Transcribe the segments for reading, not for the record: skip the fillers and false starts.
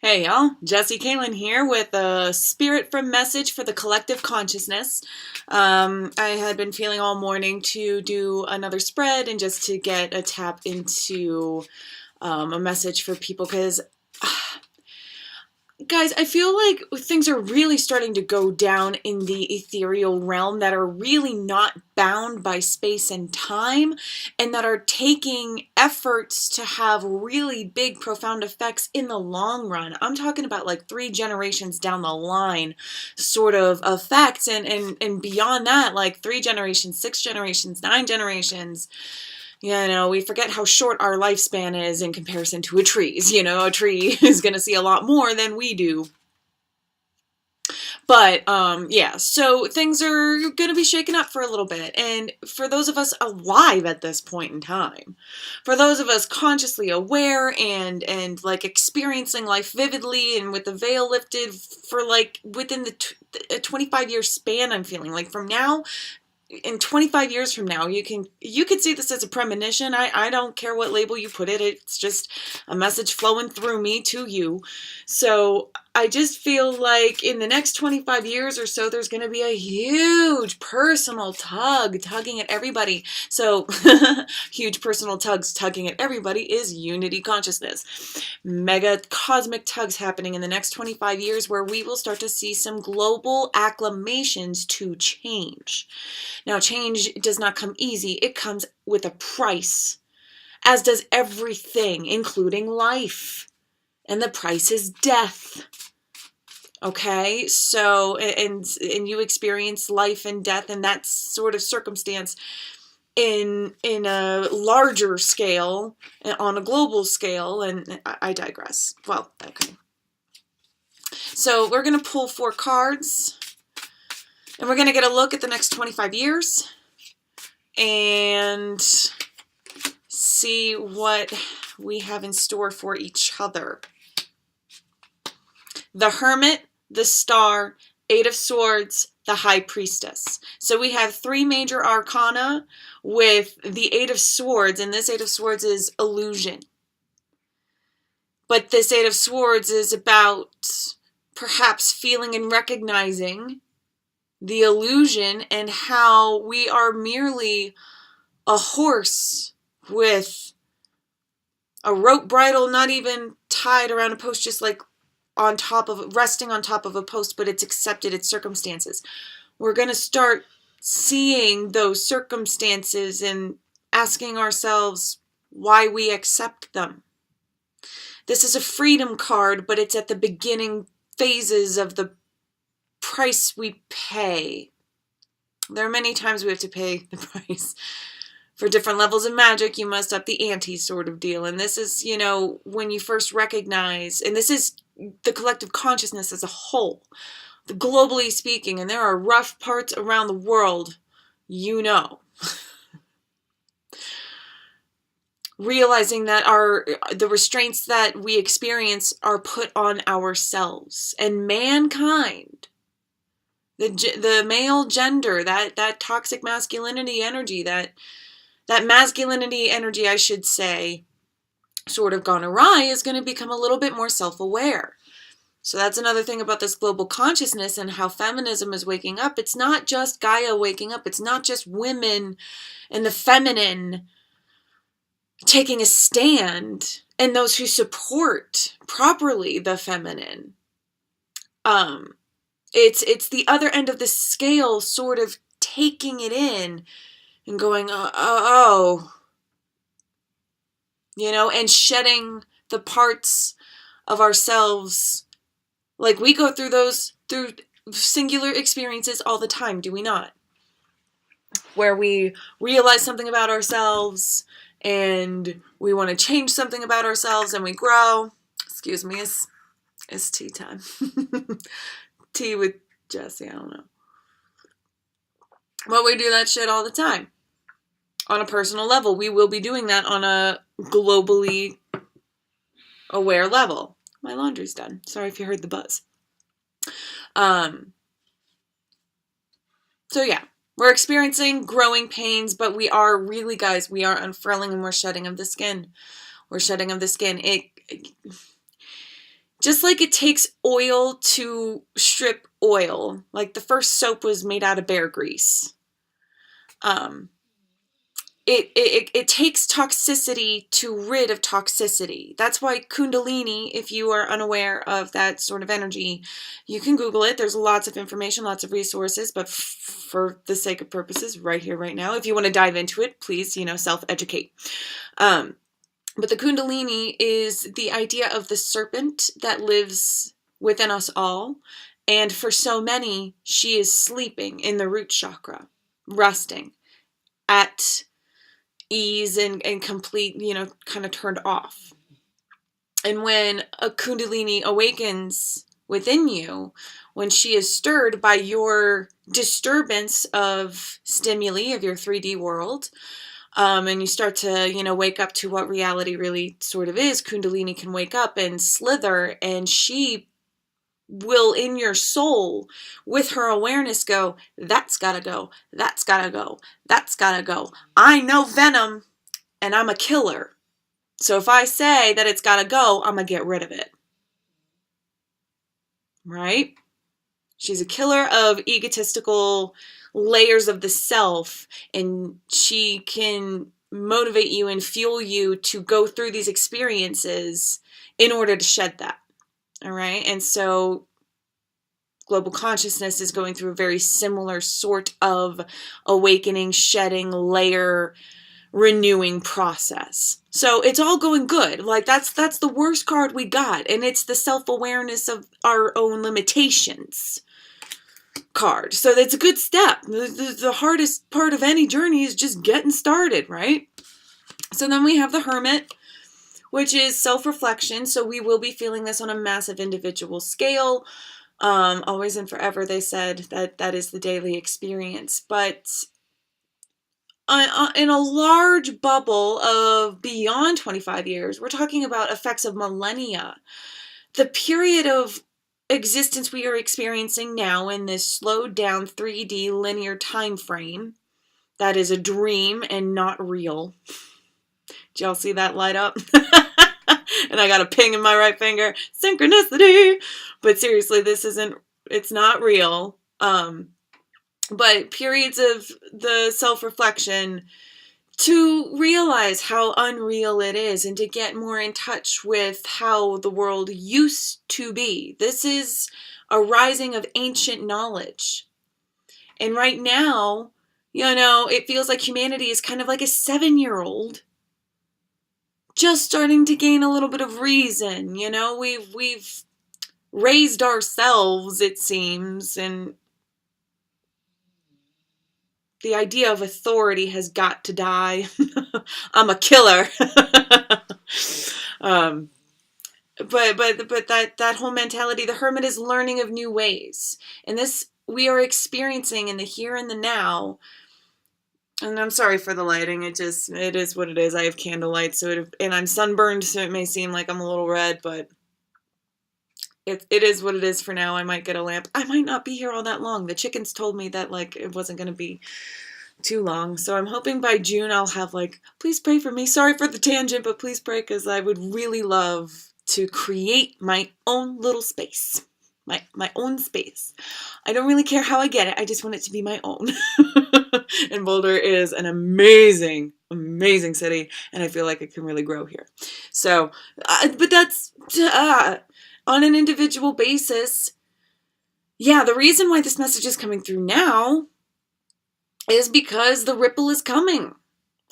Hey y'all, Jesse Kalen here with a spirit from message for the collective consciousness. I had been feeling all morning to do another spread and just to get a tap into a message for people because guys, I feel like things are really starting to go down in the ethereal realm that are really not bound by space and time, and that are taking efforts to have really big, profound effects in the long run. I'm talking about like 3 generations down the line sort of effects, and beyond that, like 3 generations, 6 generations, 9 generations. We forget how short our lifespan is in comparison to a tree's. A tree is going to see a lot more than we do. But, yeah, so things are going to be shaken up for a little bit. And for those of us alive at this point in time, for those of us consciously aware and like experiencing life vividly and with the veil lifted for like within the 25-year span, I'm feeling like from now in 25 years from now, you could see this as a premonition. I don't care what label you put it. It's just a message flowing through me to you. So I just feel like in the next 25 years or so, there's going to be a huge personal tugging at everybody. So huge personal tugging at everybody is unity consciousness. Mega cosmic tugs happening in the next 25 years where we will start to see some global acclamations to change. Now, change does not come easy. It comes with a price, as does everything, including life. And the price is death. Okay? So, and you experience life and death and that sort of circumstance in a larger scale, on a global scale, and I digress. Well, okay. So we're going to pull 4 cards, and we're going to get a look at the next 25 years and see what we have in store for each other. The Hermit, the Star, 8 of Swords, the High Priestess. So we have 3 major arcana with the 8 of Swords, and this 8 of Swords is illusion. But this 8 of Swords is about perhaps feeling and recognizing the illusion and how we are merely a horse with a rope bridle, not even tied around a post, just like resting on top of a post, but it's accepted its circumstances. We're going to start seeing those circumstances and asking ourselves why we accept them. This is a freedom card, but it's at the beginning phases of the price we pay. There are many times we have to pay the price. For different levels of magic, you must up the ante sort of deal. And this is, when you first recognize, and this is the collective consciousness as a whole, globally speaking, and there are rough parts around the world, realizing that the restraints that we experience are put on ourselves and mankind. The male gender, that toxic masculinity energy, that masculinity energy, I should say, sort of gone awry, is going to become a little bit more self-aware. So that's another thing about this global consciousness and how feminism is waking up. It's not just Gaia waking up. It's not just women and the feminine taking a stand and those who support properly the feminine. It's the other end of the scale sort of taking it in and going, and shedding the parts of ourselves. Like we go through singular experiences all the time, do we not? Where we realize something about ourselves and we want to change something about ourselves and we grow. Excuse me, it's tea time. Tea with Jesse, I don't know. But we do that shit all the time. On a personal level, we will be doing that on a globally aware level. My laundry's done. Sorry if you heard the buzz. So yeah, we're experiencing growing pains, but we are really, guys, we are unfurling and we're shedding of the skin. We're shedding of the skin. Just like it takes oil to strip oil, like the first soap was made out of bear grease. Um, it takes toxicity to rid of toxicity. That's why Kundalini, if you are unaware of that sort of energy, you can Google it. There's lots of information, lots of resources, but for the sake of purposes, right here, right now, if you want to dive into it, please, self-educate. But the Kundalini is the idea of the serpent that lives within us all. And for so many, she is sleeping in the root chakra, resting at ease and complete, kind of turned off. And when a Kundalini awakens within you, when she is stirred by your disturbance of stimuli of your 3D world, and you start to, wake up to what reality really sort of is, Kundalini can wake up and slither, and she will, in your soul, with her awareness, go, that's gotta go, that's gotta go, that's gotta go. I know venom, and I'm a killer. So if I say that it's gotta go, I'm gonna get rid of it. Right? She's a killer of egotistical layers of the self, and she can motivate you and fuel you to go through these experiences in order to shed that. All right? And so global consciousness is going through a very similar sort of awakening, shedding, layer, renewing process. So it's all going good. Like that's the worst card we got, and it's the self-awareness of our own limitations card. So that's a good step. The hardest part of any journey is just getting started, right? So then we have the Hermit, which is self-reflection. So we will be feeling this on a massive individual scale. Always and forever, they said that is the daily experience. But in a large bubble of beyond 25 years, we're talking about effects of millennia. The period of existence we are experiencing now in this slowed down 3D linear time frame, that is a dream and not real. Did y'all see that light up? And I got a ping in my right finger. Synchronicity! But seriously, it's not real. But periods of the self-reflection to realize how unreal it is and to get more in touch with how the world used to be. This is a rising of ancient knowledge. And right now, it feels like humanity is kind of like a 7-year-old just starting to gain a little bit of reason. We've raised ourselves, it seems, and the idea of authority has got to die. I'm a killer. But that whole mentality, the Hermit is learning of new ways. And this we are experiencing in the here and the now. And I'm sorry for the lighting. It is what it is. I have candlelight, and I'm sunburned, so it may seem like I'm a little red, but it is what it is for now. I might get a lamp. I might not be here all that long. The chickens told me that it wasn't going to be too long. So I'm hoping by June I'll have please pray for me. Sorry for the tangent, but please pray, because I would really love to create my own little space. My own space. I don't really care how I get it. I just want it to be my own. And Boulder is an amazing, amazing city, and I feel like it can really grow here. So, but that's on an individual basis. Yeah, the reason why this message is coming through now is because the ripple is coming.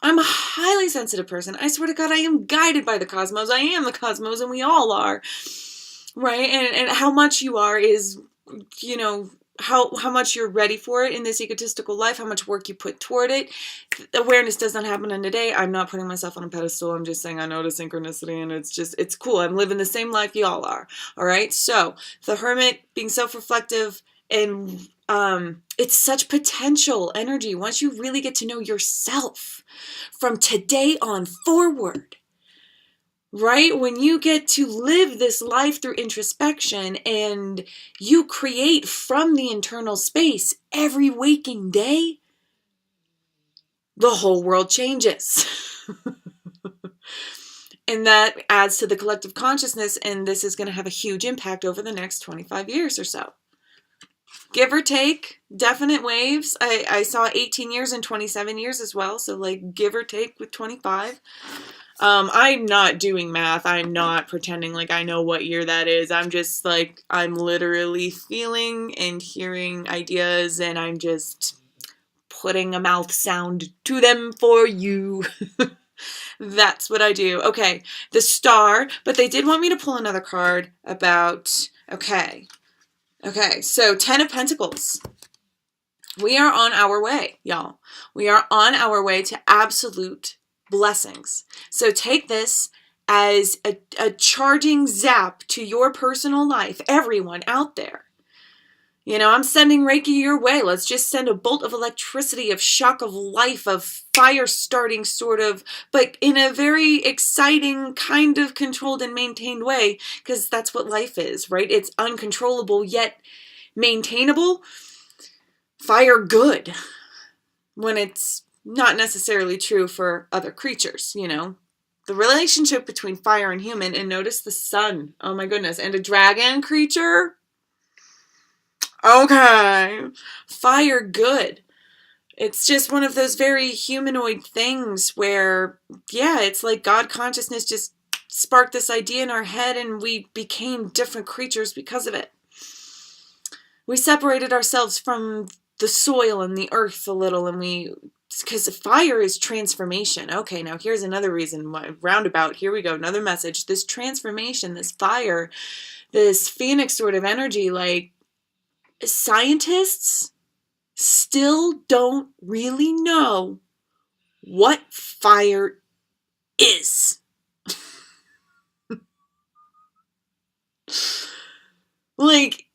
I'm a highly sensitive person. I swear to God, I am guided by the cosmos. I am the cosmos, and we all are. Right? And how much you are is, how much you're ready for it in this egotistical life, how much work you put toward it. Awareness does not happen in a day. I'm not putting myself on a pedestal. I'm just saying I know the synchronicity, and it's cool. I'm living the same life y'all are. All right? So the Hermit being self-reflective, and it's such potential energy once you really get to know yourself from today on forward. Right? When you get to live this life through introspection and you create from the internal space every waking day, the whole world changes. And that adds to the collective consciousness, and this is going to have a huge impact over the next 25 years or so. Give or take, definite waves. I saw 18 years and 27 years as well, so like give or take with 25. I'm not doing math. I'm not pretending like I know what year that is. I'm just like, I'm literally feeling and hearing ideas, and I'm just putting a mouth sound to them for you. That's what I do. Okay, the star, but they did want me to pull another card about, okay, so 10 of Pentacles. We are on our way, y'all. We are on our way to absolute blessings. So take this as a charging zap to your personal life, everyone out there. You know, I'm sending Reiki your way. Let's just send a bolt of electricity, of shock of life, of fire starting sort of, but in a very exciting, kind of controlled and maintained way, because that's what life is, right? It's uncontrollable yet maintainable. Fire good, when it's not necessarily true for other creatures, you know. The relationship between fire and human, and notice the sun. Oh my goodness. And a dragon creature. Okay. Fire good. It's just one of those very humanoid things where, yeah, it's like God consciousness just sparked this idea in our head and we became different creatures because of it. We separated ourselves from the soil and the earth a little, and because fire is transformation. Okay, now here's another reason why, roundabout, here we go, another message. This transformation, this fire, this phoenix sort of energy, like, scientists still don't really know what fire is. Like,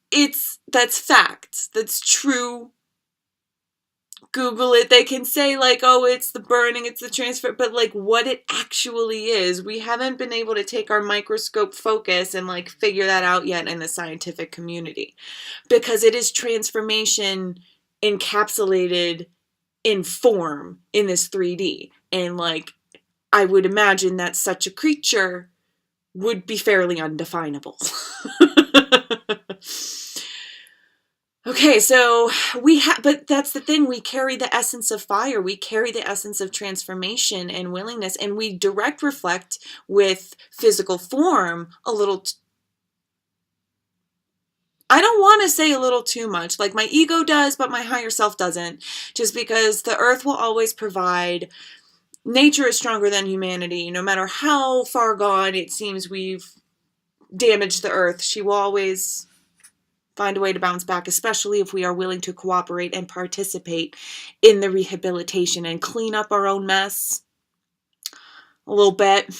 that's fact. That's true. Google it. They can say like, oh, it's the burning, it's the transfer, but like what it actually is, we haven't been able to take our microscope focus and like figure that out yet in the scientific community, because it is transformation encapsulated in form in this 3D. And like, I would imagine that such a creature would be fairly undefinable. Okay, so but that's the thing, we carry the essence of fire, we carry the essence of transformation and willingness, and we direct reflect with physical form a little, I don't want to say a little too much, like my ego does, but my higher self doesn't, just because the earth will always provide. Nature is stronger than humanity. No matter how far gone it seems we've damaged the earth, she will always find a way to bounce back, especially if we are willing to cooperate and participate in the rehabilitation and clean up our own mess a little bit.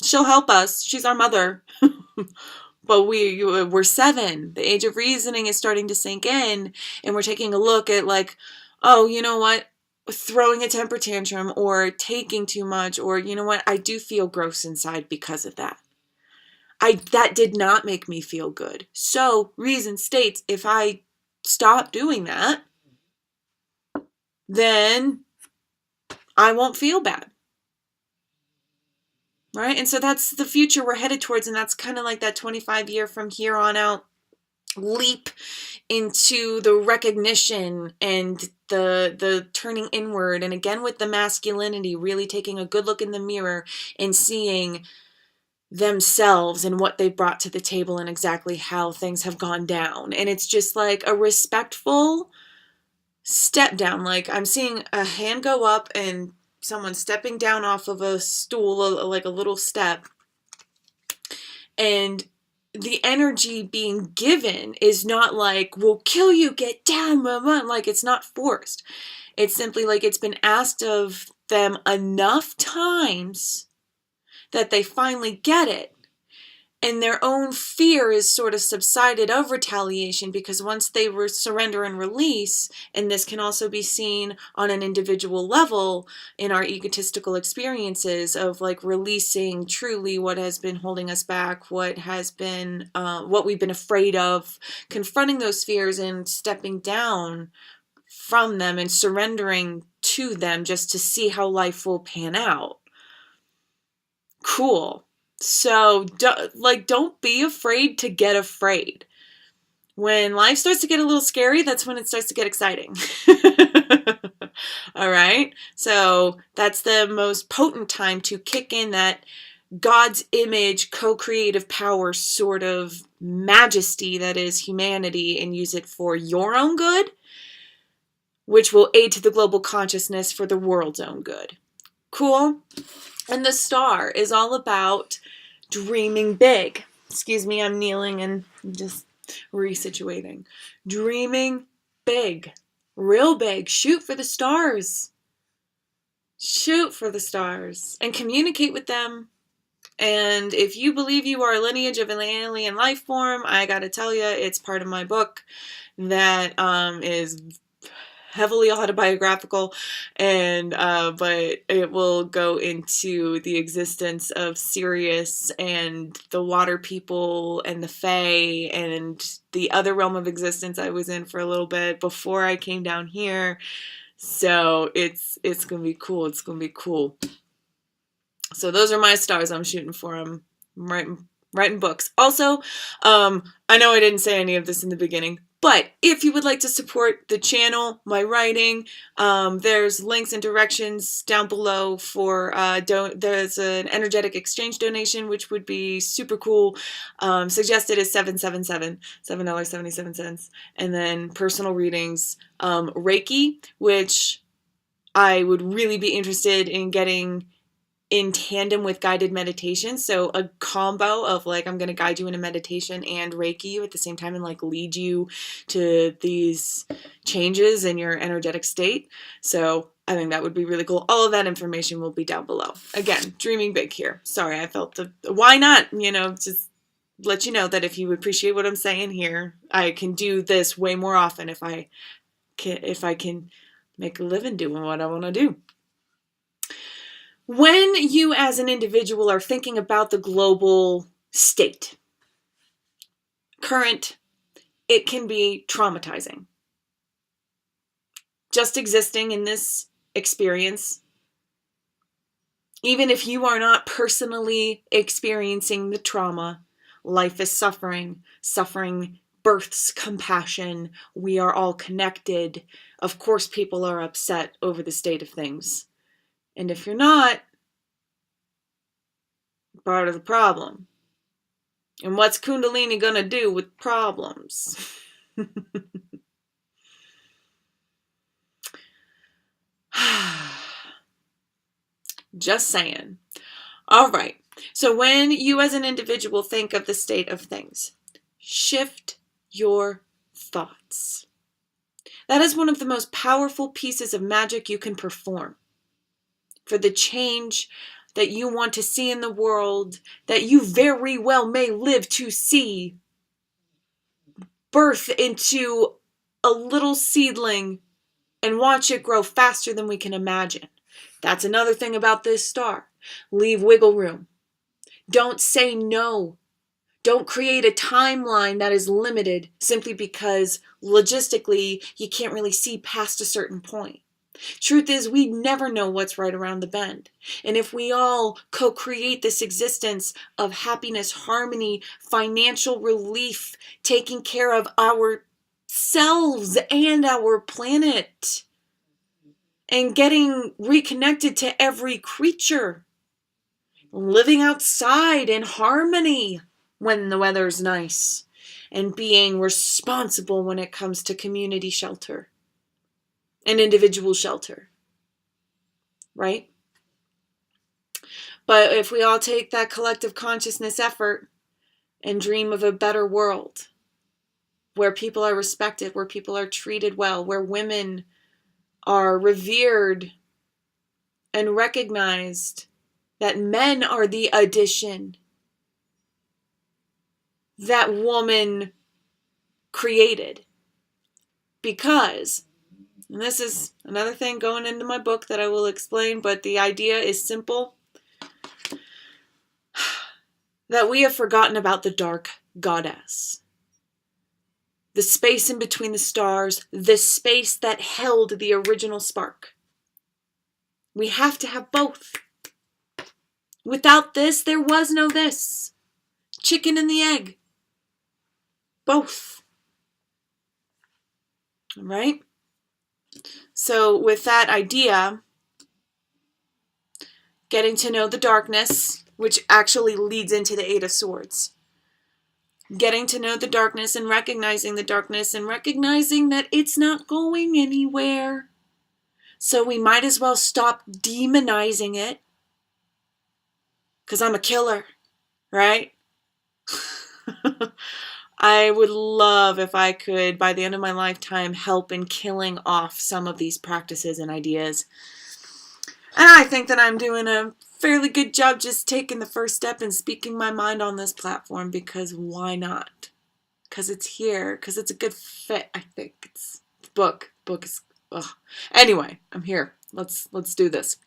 She'll help us. She's our mother. But we're 7. The age of reasoning is starting to sink in, and we're taking a look at like, oh, you know what? Throwing a temper tantrum or taking too much, or you know what? I do feel gross inside because of that. That did not make me feel good. So, reason states, if I stop doing that, then I won't feel bad. Right? And so that's the future we're headed towards, and that's kind of like that 25-year from here on out leap into the recognition and the turning inward, and again with the masculinity, really taking a good look in the mirror and seeing themselves and what they brought to the table and exactly how things have gone down. And it's just like a respectful step down. Like I'm seeing a hand go up and someone stepping down off of a stool, like a little step. And the energy being given is not like, we'll kill you, get down, mama. Like it's not forced. It's simply like it's been asked of them enough times that they finally get it. And their own fear is sort of subsided of retaliation, because once they surrender and release, and this can also be seen on an individual level in our egotistical experiences of like releasing truly what has been holding us back, what has been, what we've been afraid of, confronting those fears and stepping down from them and surrendering to them just to see how life will pan out. Cool. So, don't be afraid to get afraid. When life starts to get a little scary, that's when it starts to get exciting. All right? So, that's the most potent time to kick in that God's image, co-creative power sort of majesty that is humanity, and use it for your own good, which will aid to the global consciousness for the world's own good. Cool? And the star is all about dreaming big. Excuse me, I'm kneeling and just resituating. Dreaming big. Real big. Shoot for the stars. Shoot for the stars. And communicate with them. And if you believe you are a lineage of an alien life form, I gotta tell you, it's part of my book that is heavily autobiographical, and but it will go into the existence of Sirius and the water people and the Fae and the other realm of existence I was in for a little bit before I came down here. So it's gonna be cool. It's gonna be cool. So those are my stars I'm shooting for. I'm writing books. Also, I know I didn't say any of this in the beginning, but if you would like to support the channel, my writing, there's links and directions down below for, there's an energetic exchange donation, which would be super cool. Suggested is $7.77, and then personal readings, Reiki, which I would really be interested in getting in tandem with guided meditation. So a combo of like, I'm going to guide you in a meditation and Reiki you at the same time and like lead you to these changes in your energetic state. So I think that would be really cool. All of that information will be down below. Again, dreaming big here. Sorry, I felt why not, just let you know that if you appreciate what I'm saying here, I can do this way more often if I can make a living doing what I want to do. When you as an individual are thinking about the global state, current, it can be traumatizing. Just existing in this experience, even if you are not personally experiencing the trauma, life is suffering. Suffering births compassion. We are all connected. Of course, people are upset over the state of things. And if you're not, part of the problem. And what's Kundalini gonna do with problems? Just saying. All right. So when you as an individual think of the state of things, shift your thoughts. That is one of the most powerful pieces of magic you can perform for the change that you want to see in the world, that you very well may live to see birth into a little seedling and watch it grow faster than we can imagine. That's another thing about this star. Leave wiggle room. Don't say no. Don't create a timeline that is limited simply because logistically you can't really see past a certain point. Truth is, we never know what's right around the bend. And if we all co-create this existence of happiness, harmony, financial relief, taking care of ourselves and our planet, and getting reconnected to every creature, living outside in harmony when the weather's nice, and being responsible when it comes to community shelter and individual shelter, right? But if we all take that collective consciousness effort and dream of a better world where people are respected, where people are treated well, where women are revered and recognized, that men are the addition that woman created. Because, and this is another thing going into my book that I will explain, but the idea is simple, that we have forgotten about the dark goddess. The space in between the stars, the space that held the original spark. We have to have both. Without this, there was no this. Chicken and the egg. Both. All right? So with that idea, getting to know the darkness, which actually leads into the Eight of Swords. Getting to know the darkness and recognizing the darkness and recognizing that it's not going anywhere. So we might as well stop demonizing it. Because I'm a killer, right? I would love if I could, by the end of my lifetime, help in killing off some of these practices and ideas. And I think that I'm doing a fairly good job just taking the first step and speaking my mind on this platform, because why not? Because it's here, because it's a good fit, I think. It's book is, ugh. Anyway, I'm here. Let's do this.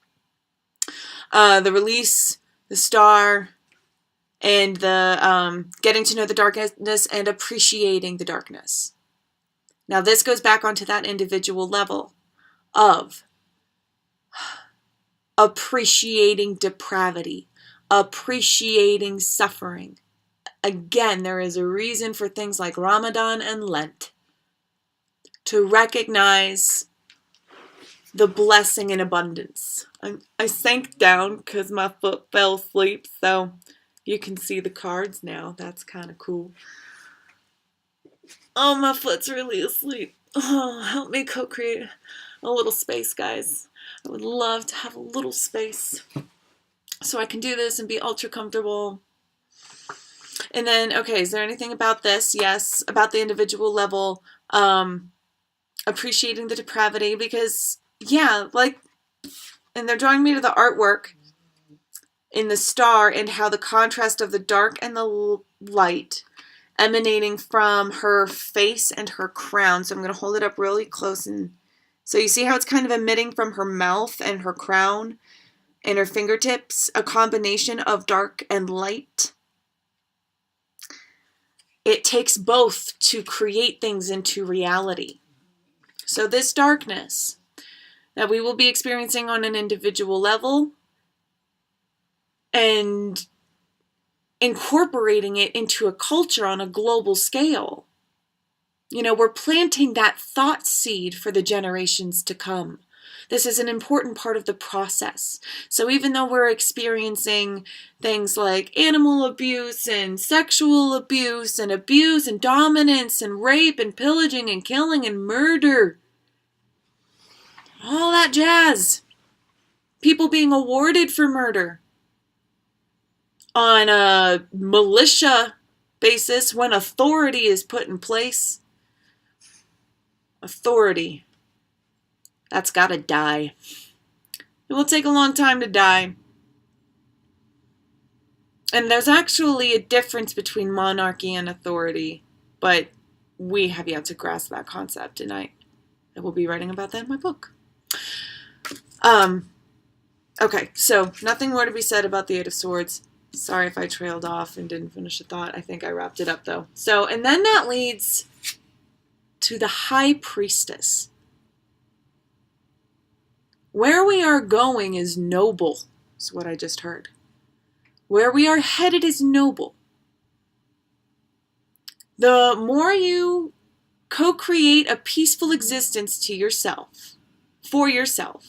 The release, the star, and the getting to know the darkness and appreciating the darkness. Now this goes back onto that individual level of appreciating depravity, appreciating suffering. Again, there is a reason for things like Ramadan and Lent, to recognize the blessing and abundance. I sank down because my foot fell asleep, so you can see the cards now. That's kind of cool. Oh, my foot's really asleep. Oh, help me co-create a little space, guys. I would love to have a little space so I can do this and be ultra comfortable. And then, okay, is there anything about this? Yes, about the individual level, appreciating the depravity, because, yeah, like, and they're drawing me to the artwork in the star and how the contrast of the dark and the light emanating from her face and her crown. So I'm going to hold it up really close, and so you see how it's kind of emitting from her mouth and her crown and her fingertips, a combination of dark and light. It takes both to create things into reality. So this darkness that we will be experiencing on an individual level and incorporating it into a culture on a global scale. You know, we're planting that thought seed for the generations to come. This is an important part of the process. So even though we're experiencing things like animal abuse and sexual abuse and dominance and rape and pillaging and killing and murder, all that jazz, people being awarded for murder on a militia basis when authority is put in place. Authority. That's gotta die. It will take a long time to die. And there's actually a difference between monarchy and authority, but we have yet to grasp that concept, and I will be writing about that in my book. Okay, so nothing more to be said about the Eight of Swords. Sorry if I trailed off and didn't finish the thought. I think I wrapped it up, though. So, and then that leads to the High Priestess. Where we are going is noble, is what I just heard. Where we are headed is noble. The more you co-create a peaceful existence to yourself, for yourself,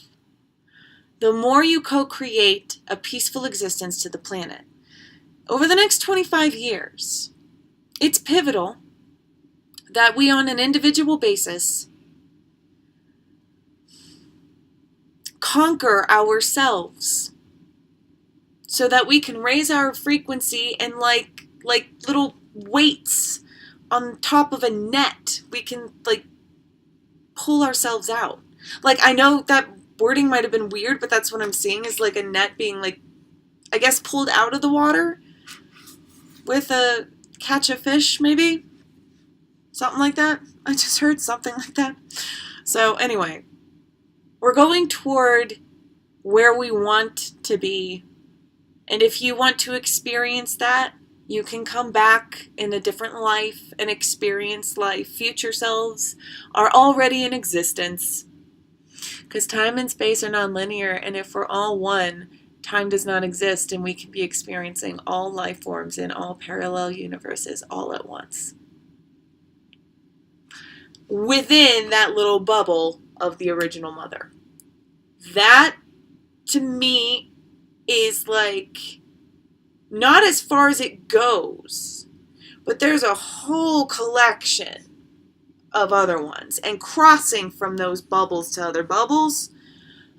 the more you co-create a peaceful existence to the planet. Over the next 25 years, it's pivotal that we, on an individual basis, conquer ourselves so that we can raise our frequency, and like little weights on top of a net, we can like pull ourselves out. Like, I know that wording might have been weird, but that's what I'm seeing, is like a net being like, I guess, pulled out of the water with a catch of fish, maybe? Something like that. I just heard something like that. So anyway, we're going toward where we want to be. And if you want to experience that, you can come back in a different life and experience life. Future selves are already in existence. Because time and space are non-linear, and if we're all one, Time does not exist, and we can be experiencing all life forms in all parallel universes all at once. Within that little bubble of the original mother. That, to me, is like not as far as it goes, but there's a whole collection of other ones. And crossing from those bubbles to other bubbles,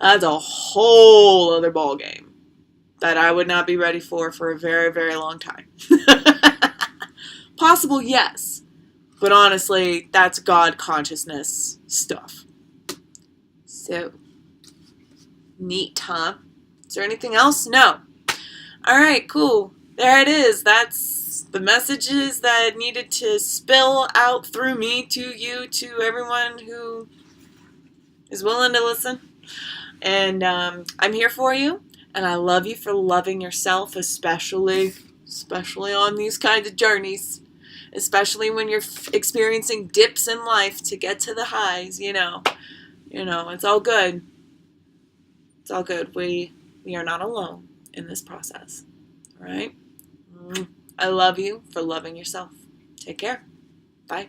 that's a whole other ball game that I would not be ready for a very, very long time. Possible, yes. But honestly, that's God consciousness stuff. So, neat, huh? Is there anything else? No. Alright, cool. There it is. That's the messages that needed to spill out through me to you, to everyone who is willing to listen. And I'm here for you. And I love you for loving yourself, especially on these kinds of journeys. Especially when you're experiencing dips in life to get to the highs, you know, it's all good. It's all good. We are not alone in this process. All right? I love you for loving yourself. Take care. Bye.